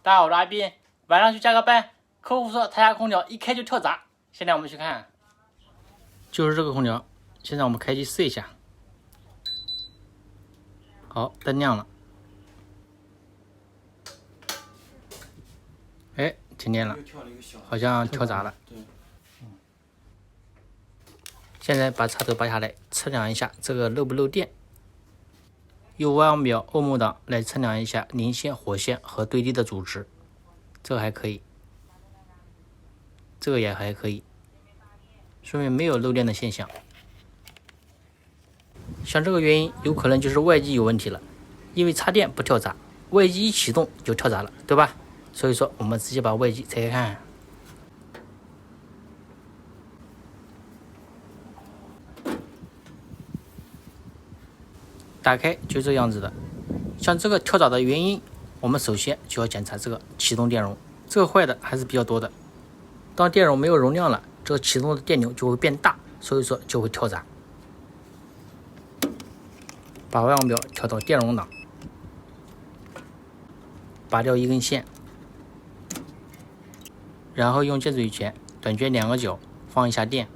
大家好，我是阿斌。晚上去加个班，客户说他家空调一开就跳闸。现在我们去看，就是这个空调。现在我们开机试一下。好，灯亮了。哎，停电了，好像跳闸了。现在把插头拔下来，测量一下这个漏不漏电。用5毫秒欧姆档来测量一下零线、火线和对地的阻值，这个还可以，这个也还可以，说明没有漏电的现象。像这个原因有可能就是外机有问题了，因为插电不跳闸，外机一启动就跳闸了，对吧？所以说我们直接把外机拆开看。打开就这样子的。像这个跳闸的原因，我们首先就要检查这个启动电容，这个坏的还是比较多的。当电容没有容量了，这个启动的电流就会变大，所以说就会跳闸。把5毫秒调到电容档，拔掉一根线，然后用键嘴钳短撅2个角，放一下电。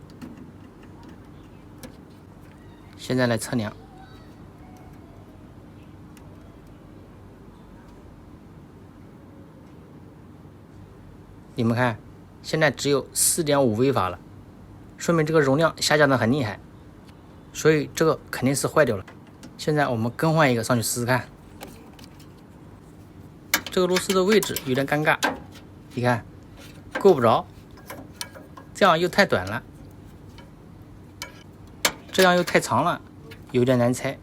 现在来测量。你们看，现在只有4.5微法了，说明这个容量下降的很厉害，所以这个肯定是坏掉了。现在我们更换一个上去试试看。这个螺丝的位置有点尴尬，你看够不着，这样又太短了，这样又太长了，有点难拆。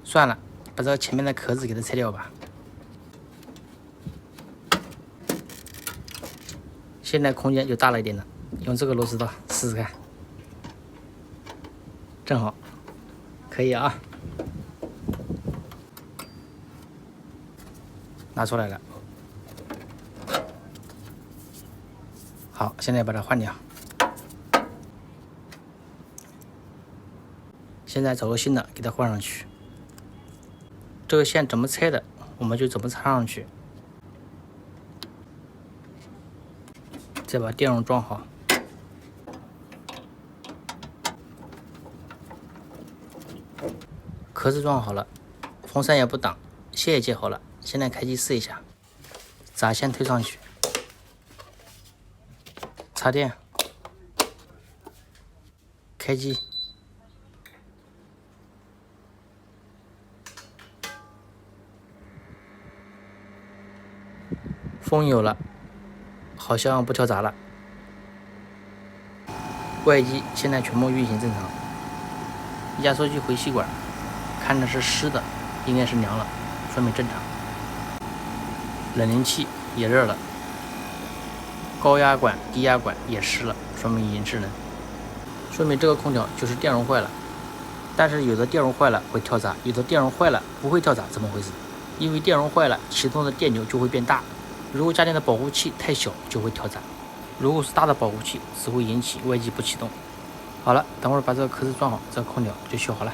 算了，把这个前面的壳子给它拆掉吧。现在空间就大了一点了，用这个螺丝刀试试看，正好可以啊。拿出来了，好，现在把它换掉。现在找个新的给它换上去。这个线怎么拆的，我们就怎么插上去。再把电容装好，壳子装好了，风扇也不挡，线也接好了。现在开机试一下，闸线推上去，插电，开机。风有了，好像不跳闸了。外机现在全部运行正常。压缩机回吸管看着是湿的，应该是凉了，说明正常。冷凝器也热了，高压管、低压管也湿了，说明已经制冷，说明这个空调就是电容坏了。但是有的电容坏了会跳闸，有的电容坏了不会跳闸，怎么回事？因为电容坏了，启动的电流就会变大。如果家电的保护器太小，就会跳闸；如果是大的保护器，只会引起外机不启动。好了，等会儿把这个壳子装好，这个空调就修好了。